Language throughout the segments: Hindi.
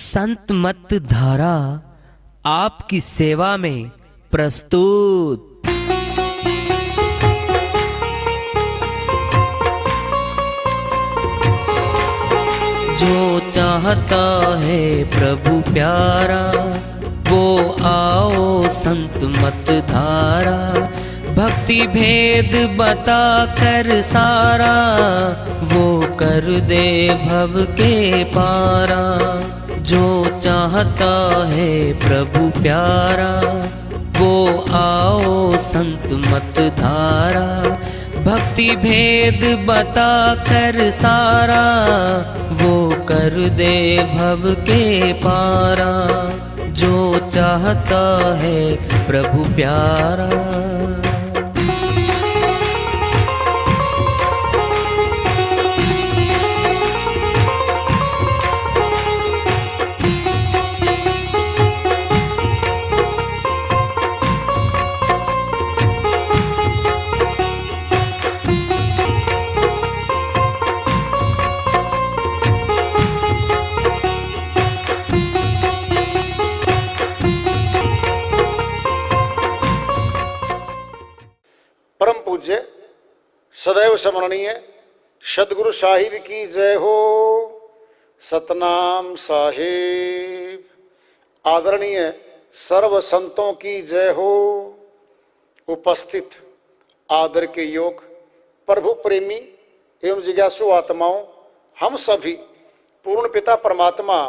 संत मत धारा आपकी सेवा में प्रस्तुत। जो चाहता है प्रभु प्यारा वो आओ संत मत धारा। भक्ति भेद बता कर सारा वो कर दे भव के पारा। जो चाहता है प्रभु प्यारा वो आओ संत मत धारा। भक्ति भेद बता कर सारा वो कर दे भव के पारा। जो चाहता है प्रभु प्यारा। परम पूज्य सदैव स्मरणीय सदगुरु साहिब की जय हो। सतनाम साहिब। आदरणीय सर्व संतों की जय हो। उपस्थित आदर के योग प्रभु प्रेमी एवं जिज्ञासु आत्माओं, हम सभी पूर्ण पिता परमात्मा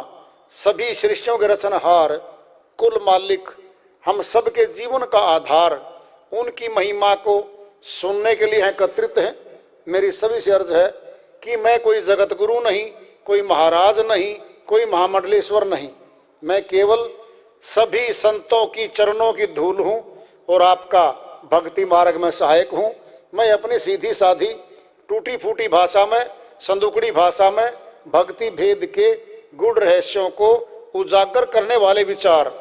सभी सृष्टियों के रचनहार कुल मालिक हम सबके जीवन का आधार उनकी महिमा को सुनने के लिए एकत्रित हैं। मेरी सभी से अर्ज है कि मैं कोई जगत गुरु नहीं, कोई महाराज नहीं, कोई महामंडलेश्वर नहीं। मैं केवल सभी संतों की चरणों की धूल हूँ और आपका भक्ति मार्ग में सहायक हूँ। मैं अपनी सीधी साधी टूटी फूटी भाषा में, संदुकड़ी भाषा में भक्ति भेद के गूढ़ रहस्यों को उजागर करने वाले विचार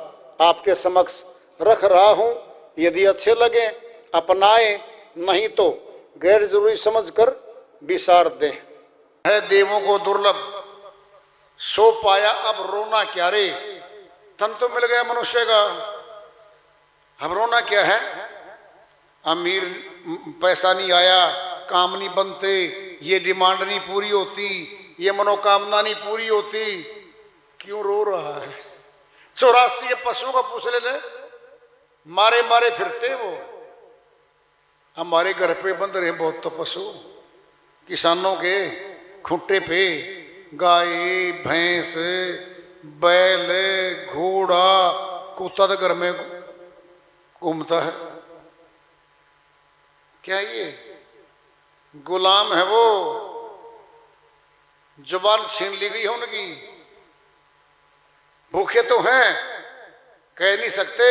आपके समक्ष रख रहा हूँ। यदि अच्छे लगे अपनाएं, नहीं तो गैर जरूरी समझकर विसार दें। है देवों को दुर्लभ सो पाया अब रोना क्या रे। तन तो मिल गया मनुष्य का, अब रोना क्या है। अमीर पैसा नहीं आया, काम नहीं बनते, ये डिमांड नहीं पूरी होती, ये मनोकामना नहीं पूरी होती, क्यों रो रहा है। 84 के पशुओं का पूछ ले, मारे मारे फिरते वो। हमारे घर पे बंद रहे बहुत तो पशु, किसानों के खूंटे पे गाय भैंस बैल घोड़ा कुत्ता तो घर में घूमता है। क्या ये गुलाम है वो, जुबान छीन ली गई है उनकी। भूखे तो हैं, कह नहीं सकते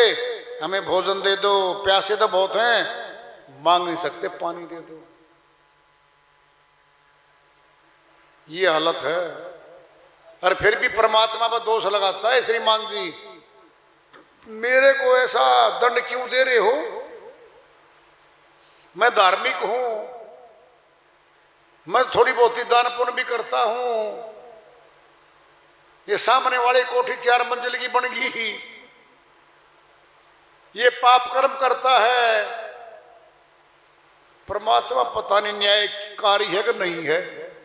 हमें भोजन दे दो, प्यासे तो बहुत हैं, मांग नहीं सकते पानी दे दो। ये हालत है। और फिर भी परमात्मा पर दोष लगाता है श्रीमान जी, मेरे को ऐसा दंड क्यों दे रहे हो। मैं धार्मिक हूं, मैं थोड़ी बहुत ही दान पुण्य भी करता हूं। ये सामने वाली कोठी 4 मंजिल की बन गई, ये पाप कर्म करता है। परमात्मा पता नहीं न्यायकारी है कि नहीं है,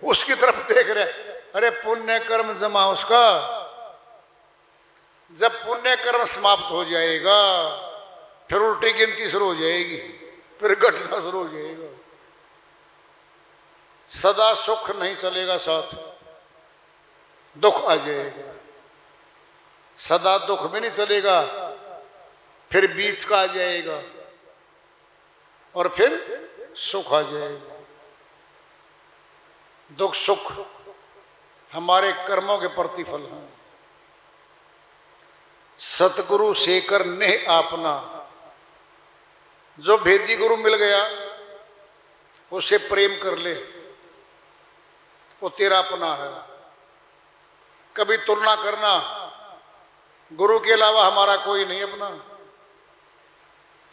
उसकी तरफ देख रहे। अरे पुण्य कर्म जमा उसका, जब पुण्य कर्म समाप्त हो जाएगा फिर उल्टी गिनती शुरू हो जाएगी, फिर घटना शुरू हो जाएगा। सदा सुख नहीं चलेगा, साथ दुख आ जाएगा। सदा दुख भी नहीं चलेगा, फिर बीच का आ जाएगा और फिर सुख आ जाएगा। दुख सुख हमारे कर्मों के प्रतिफल हैं। सतगुरु सेकर नेह आपना, जो भेदी गुरु मिल गया उससे प्रेम कर ले, वो तेरा अपना है। कभी तुलना करना, गुरु के अलावा हमारा कोई नहीं अपना।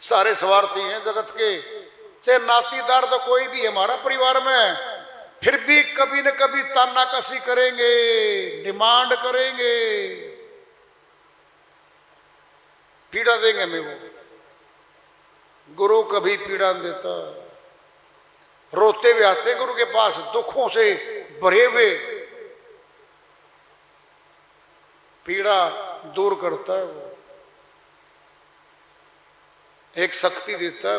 सारे स्वार्थी हैं जगत के, चाहे नातीदार तो कोई भी हमारा परिवार में, फिर भी कभी न कभी तानाकसी करेंगे, डिमांड करेंगे। पीड़ा देंगे हमें वो। गुरु कभी पीड़ा नहीं देता। रोते हुए आते हैं गुरु के पास, दुखों से भरे हुए। पीड़ा दूर करता है वो, एक शक्ति देता है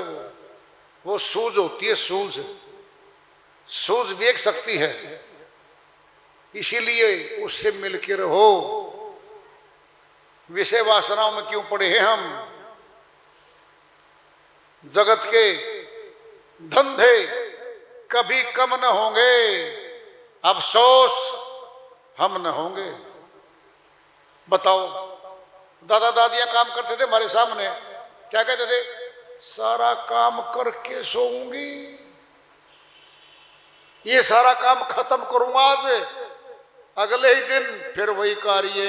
वो सूझ होती है, सूझ। सूझ भी एक शक्ति है, इसीलिए उससे मिलकर रहो। विषय वासनाओं में क्यों पड़े हैं हम? जगत के धंधे कभी कम न होंगे, अफसोस हम न होंगे। बताओ, दादा दादियां काम करते थे हमारे सामने, क्या कहते थे? सारा काम करके सोऊंगी, ये सारा काम खत्म करूंगा आज, अगले ही दिन फिर वही कार्य,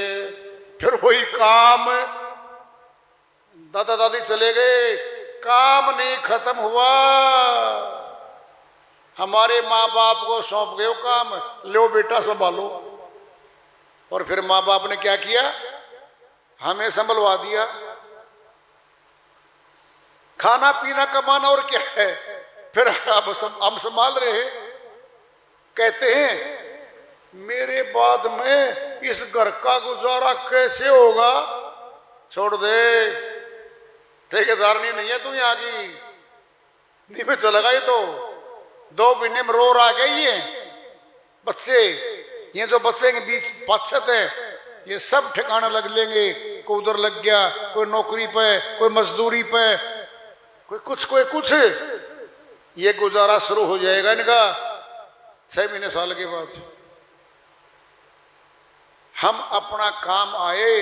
फिर वही काम। दादा दादी चले गए, काम नहीं खत्म हुआ। हमारे माँ बाप को सौंप गए काम, लो बेटा संभालो। और फिर माँ बाप ने क्या किया? हमें संभलवा दिया। खाना पीना कमाना और क्या है, फिर अब हम संभाल रहे हैं। कहते हैं मेरे बाद में इस घर का गुजारा कैसे होगा? छोड़ दे, ठेकेदारनी नहीं है तू यहाँ की, नी में चला गई तो 2 महीने में रो रहा गई है बच्चे। ये जो बच्चे के बीच पाछत है, ये सब ठिकाना लग लेंगे। कोई उधर लग गया, कोई नौकरी पे, कोई मजदूरी पे, कोई कुछ। ये गुजारा शुरू हो जाएगा इनका 6 महीने साल के बाद। हम अपना काम आए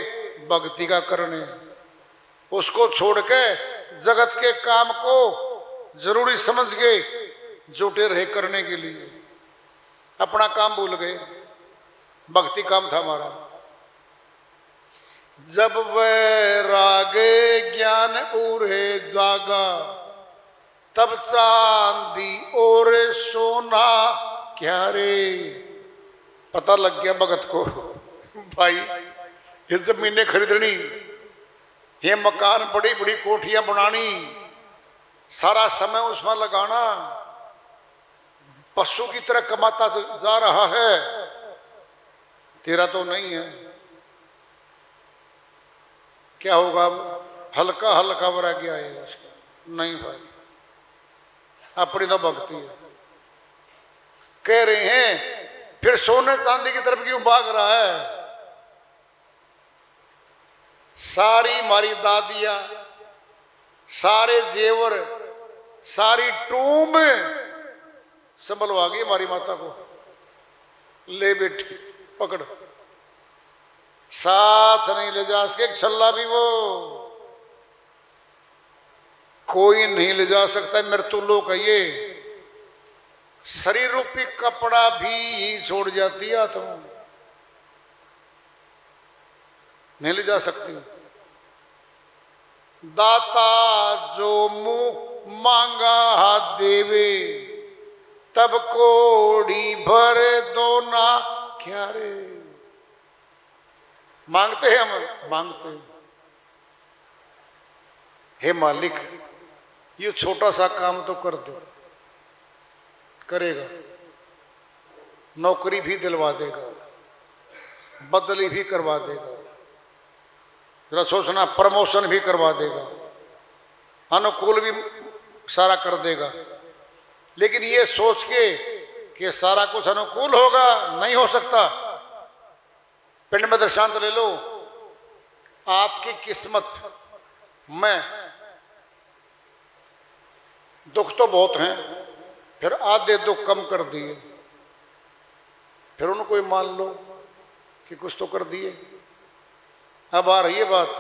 भक्ति का करने, उसको छोड़ के जगत के काम को जरूरी समझ के जुटे रहे करने के लिए। अपना काम भूल गए, भक्ति काम था हमारा। जब वैराग ज्ञान उरे जागा, तब चांदी और सोना क्या रे। पता लग गया भगत को, भाई ये जमीनें खरीदनी, ये मकान, बड़ी बड़ी कोठियां बनानी, सारा समय उसमें लगाना, पशु की तरह कमाता जा रहा है, तेरा तो नहीं है। क्या होगा अब? हल्का हल्का वैराग्य आएगा उसका। नहीं भाई, अपनी तो भक्ति है। कह रहे हैं फिर सोने चांदी की तरफ क्यों भाग रहा है? सारी हमारी दादियां, सारे जेवर, सारी टूम संभलवा गई हमारी माता को। ले बेटी पकड़, साथ नहीं ले जा सके, छल्ला भी वो कोई नहीं ले जा सकता। मृत्यु लोक है ये, शरीर रूपी कपड़ा भी छोड़ जाती है आत्मा, नहीं ले जा सकती। दाता जो मुंह मांगा हाथ देवे, तब कोड़ी भर दो ना क्या रे। मांगते हैं हम, मांगते हैं, हे मालिक ये छोटा सा काम तो कर दो। करेगा, नौकरी भी दिलवा देगा, बदली भी करवा देगा, जरा सोचना, प्रमोशन भी करवा देगा, अनुकूल भी सारा कर देगा। लेकिन ये सोच के कि सारा कुछ अनुकूल होगा, नहीं हो सकता। पिंड में दृष्टांत ले लो, आपकी किस्मत में दुख तो बहुत हैं, फिर आधे दुख कम कर दिए, फिर उनको ही मान लो कि कुछ तो कर दिए। अब आ रही है बात,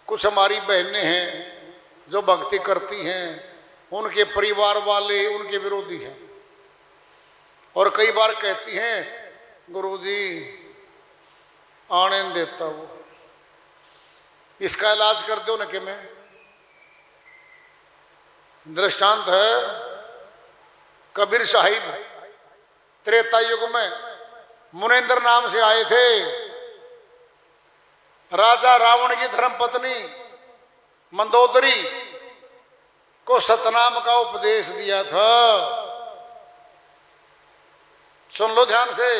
कुछ हमारी बहनें हैं जो भक्ति करती हैं, उनके परिवार वाले उनके विरोधी हैं, और कई बार कहती हैं गुरुजी आने नहीं देता वो, इसका इलाज कर दो न कि मैं। दृष्टांत है कबीर साहिब, त्रेता युग में मुनेंद्र नाम से आए थे, राजा रावण की धर्मपत्नी मंदोदरी को सतनाम का उपदेश दिया था। सुन लो ध्यान से।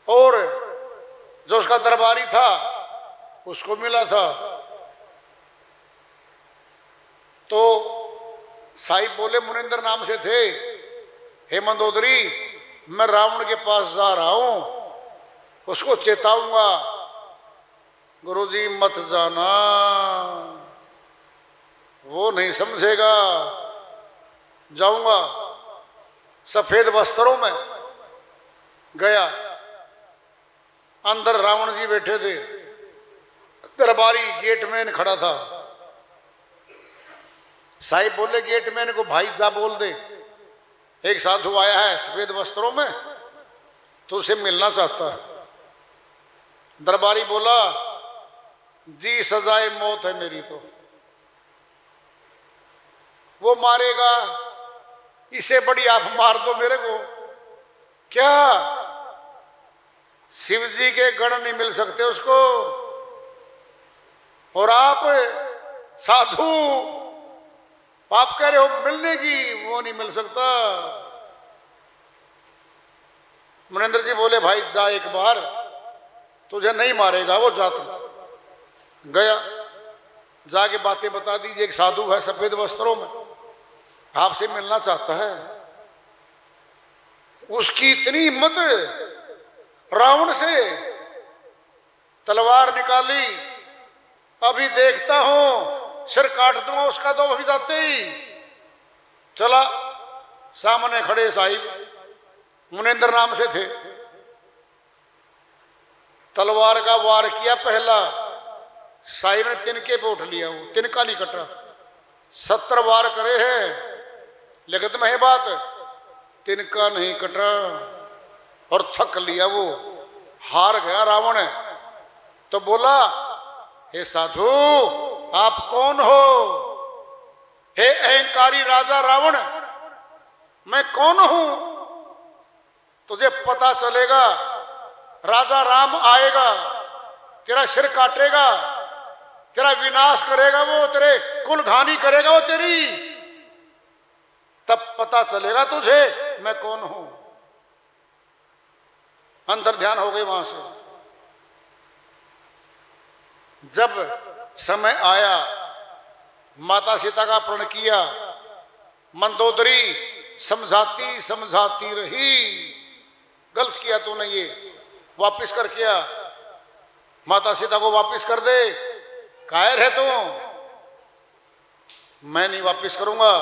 और जो उसका दरबारी था उसको मिला था। तो साहिब बोले, मुनिंदर नाम से थे, हे मंदोदरी, मैं रावण के पास जा रहा हूं, उसको चेताऊंगा, गुरुजी मत जाना, वो नहीं समझेगा। जाऊंगा। सफेद वस्त्रों में गया। अंदर रावण जी बैठे थे, दरबारी गेटमैन खड़ा था। साहिब बोले गेटमैन को, भाई जा बोल दे, एक साधु आया है सफेद वस्त्रों में, तो उसे मिलना चाहता है। दरबारी बोला, जी सजाए मौत है मेरी, तो वो मारेगा, इसे बड़ी आप मार दो मेरे को। क्या शिव जी के गण नहीं मिल सकते उसको? और आप साधु आप कह रहे हो मिलने की, वो नहीं मिल सकता। मुनिंदर जी बोले, भाई जा एक बार, तुझे नहीं मारेगा वो, जा तू। गया, जाके बातें बता दीजिए, एक साधु है सफेद वस्त्रों में, आपसे मिलना चाहता है। उसकी इतनी हिम्मत, रावण से तलवार निकाली, अभी देखता हूं सिर काट दूंगा उसका, तो अभी जाते ही चला। सामने खड़े साहिब, मुनिंदर नाम से थे, तलवार का वार किया पहला, साहिब ने तिनके पे उठ लिया, वो तिनका नहीं कटा। 70 वार करे हैं, लिखत में है बात, तिनका नहीं कटा, और थक लिया, वो हार गया रावण। तो बोला, हे साधु आप कौन हो? हे अहंकारी राजा रावण, मैं कौन हूं? तुझे पता चलेगा, राजा राम आएगा, तेरा सिर काटेगा, तेरा विनाश करेगा, वो तेरे कुलघानी करेगा वो तेरी, तब पता चलेगा तुझे मैं कौन हूं। अंतर ध्यान हो गई वहां से। जब समय आया, माता सीता का प्रण किया, मंदोदरी समझाती समझाती रही, गलत किया तूने, ये वापिस कर किया, माता सीता को वापिस कर दे, कायर है तू। मैं नहीं वापिस करूंगा।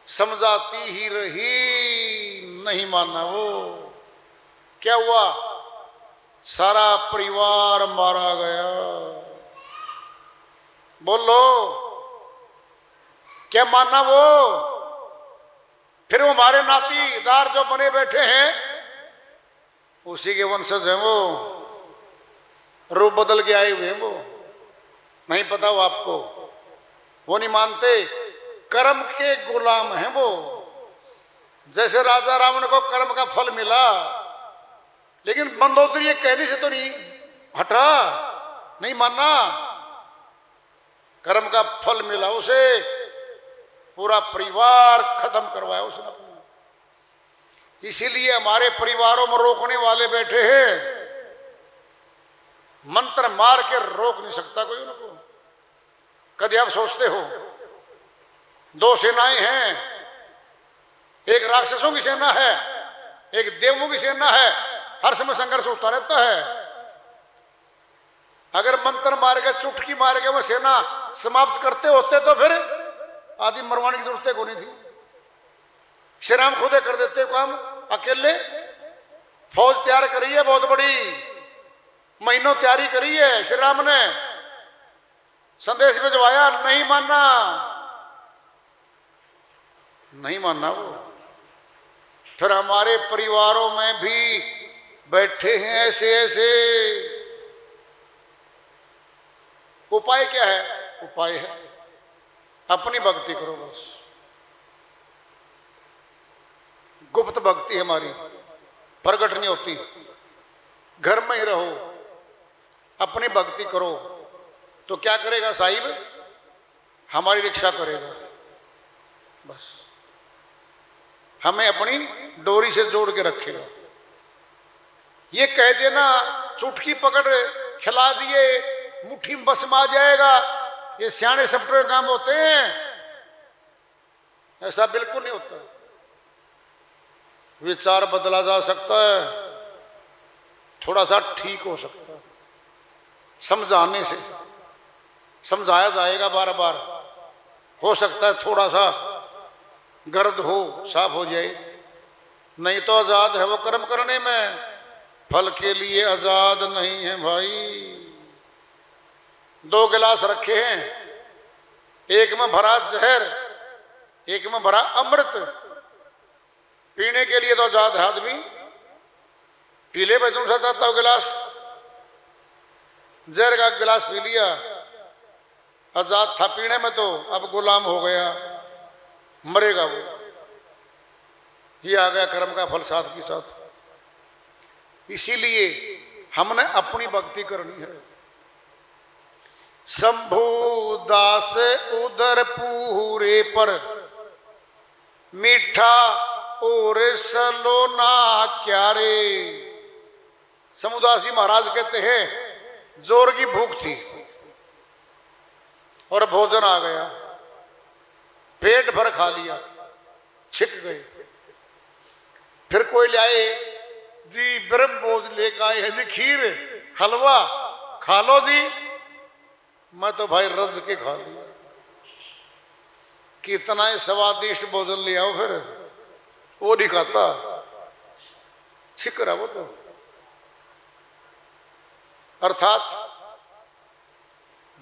समझाती ही रही, नहीं माना वो। क्या हुआ? सारा परिवार मारा गया। बोलो, क्या माना वो? फिर वो हमारे नातीदार जो बने बैठे हैं, उसी के वंशज हैं वो, रूप बदल के आए हुए हैं वो। नहीं पता वो आपको? वो नहीं मानते, कर्म के गुलाम हैं वो। जैसे राजा रावण को कर्म का फल मिला, लेकिन मंदोदरी ये कहने से तो नहीं हटा, नहीं माना। कर्म का फल मिला उसे, पूरा परिवार खत्म करवाया उसने। इसीलिए हमारे परिवारों में रोकने वाले बैठे हैं, मंत्र मार के रोक नहीं सकता कोई उनको। कभी आप सोचते हो, 2 सेनाएं हैं, एक राक्षसों की सेना है, एक देवों की सेना है, हर समय संघर्ष होता रहता है। अगर मंत्र मार के, चुटकी मार के वो सेना समाप्त करते होते तो फिर आदि मरवाने की जरूरत को नहीं थी। श्री राम खुदे कर देते काम, अकेले। फौज तैयार करी है बहुत बड़ी, महीनों तैयारी करी है, श्री राम ने संदेश भिजवाया, नहीं माना, नहीं माना वो। फिर हमारे परिवारों में भी बैठे हैं ऐसे ऐसे। उपाय क्या है? उपाय है अपनी भक्ति करो बस। गुप्त भक्ति हमारी प्रकट नहीं होती, घर में ही रहो, अपनी भक्ति करो, तो क्या करेगा साहिब? हमारी रक्षा करेगा। बस हमें अपनी डोरी से जोड़ के रखेगा। ये कह देना चुटकी पकड़ खिला दिए मुट्ठी में बस में आ जाएगा, ये सियाने सपटे काम होते हैं, ऐसा बिल्कुल नहीं होता। विचार बदला जा सकता है, थोड़ा सा ठीक हो सकता है, समझाने से समझाया जाएगा बार बार, हो सकता है थोड़ा सा गर्द हो, साफ हो जाए। नहीं तो आजाद है वो कर्म करने में, फल के लिए आजाद नहीं है भाई। 2 गिलास रखे हैं, एक में भरा जहर, एक में भरा अमृत। पीने के लिए तो आजाद है आदमी, पी ले भाई, सा चाहता हो गिलास, जहर का गिलास पी लिया, आजाद था पीने में, तो अब गुलाम हो गया, मरेगा वो। ये आ गया कर्म का फल साथ के साथ। इसीलिए हमने अपनी भक्ति करनी है। शंभु दास उदर पूरे पर मीठा और सलोना क्यारे। शंभुदास जी महाराज कहते हैं जोर की भूख थी और भोजन आ गया, पेट भर खा लिया, छिक गए। फिर कोई लाए जी ब्रह्म भोज लेकर आए हैं जी, खीर हलवा खा लो जी। मैं तो भाई रज के खा लिया। कितना ही स्वादिष्ट भोजन ले आओ, फिर वो नहीं खाता, छिक रहा वो तो। अर्थात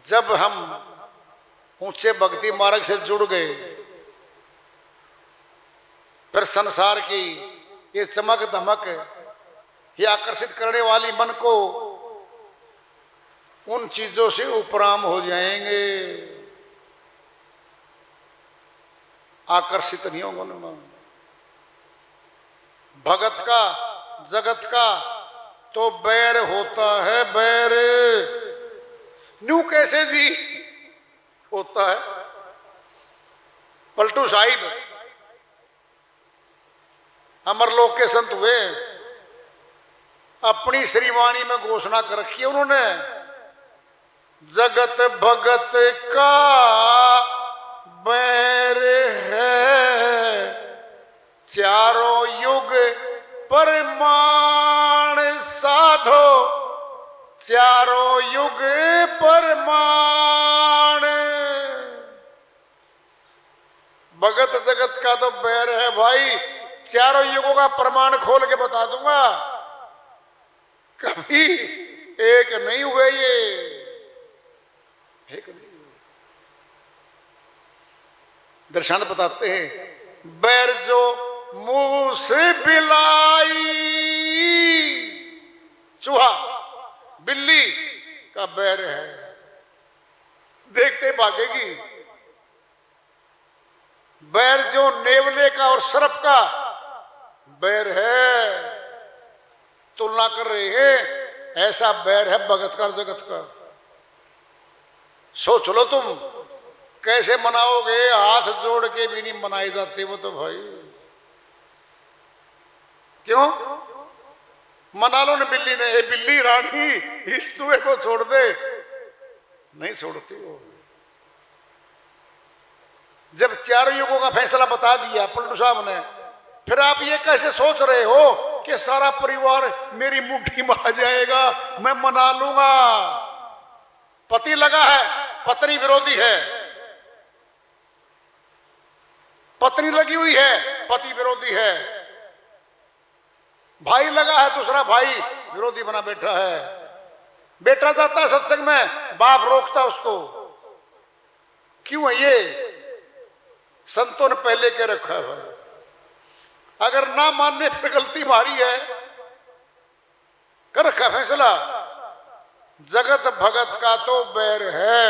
जब हम ऊंचे भक्ति मार्ग से जुड़ गए, फिर संसार की ये चमक धमक, ये आकर्षित करने वाली मन को, उन चीजों से उपराम हो जाएंगे, आकर्षित नहीं होगा उनमें। भगत का जगत का तो बैर होता है, बैर। न्यू कैसे जी होता है? पलटू साहिब अमरलोक के संत हुए, अपनी श्रीवाणी में घोषणा कर रखी है उन्होंने, जगत भगत का बैर है, चारों युग परमाण साधो, चारों युग परमाण। भगत जगत का तो बैर है भाई, चारों युगों का प्रमाण खोल के बता दूंगा, कभी एक नहीं हुए ये, एक नहीं हुए। दर्शन बताते हैं, बैर जो मुंह से बिलाई, चूहा बिल्ली का बैर है, देखते भागेगी। बैर जो नेवले का और सर्प का बैर है, तुलना कर रहे हैं, ऐसा बैर है भगत का जगत का। सोच लो तुम कैसे मनाओगे, हाथ जोड़ के भी नहीं मनाए जाते वो तो भाई। क्यों मना लो ना बिल्ली ने, ए बिल्ली रानी इस चूहे को छोड़ दे, नहीं छोड़ती वो। जब चारों युगों का फैसला बता दिया पलटू साहब ने, फिर आप ये कैसे सोच रहे हो कि सारा परिवार मेरी मुट्ठी में आ जाएगा, मैं मना लूंगा? पति लगा है, पत्नी विरोधी है, पत्नी लगी हुई है, पति विरोधी है, भाई लगा है, दूसरा भाई विरोधी बना बैठा है, बेटा जाता है सत्संग में, बाप रोकता उसको। क्यों है ये? संतों ने पहले कह रखा है भाई, अगर ना मानने पर गलती मारी है, कर रखा फैसला, जगत भगत का तो बैर है।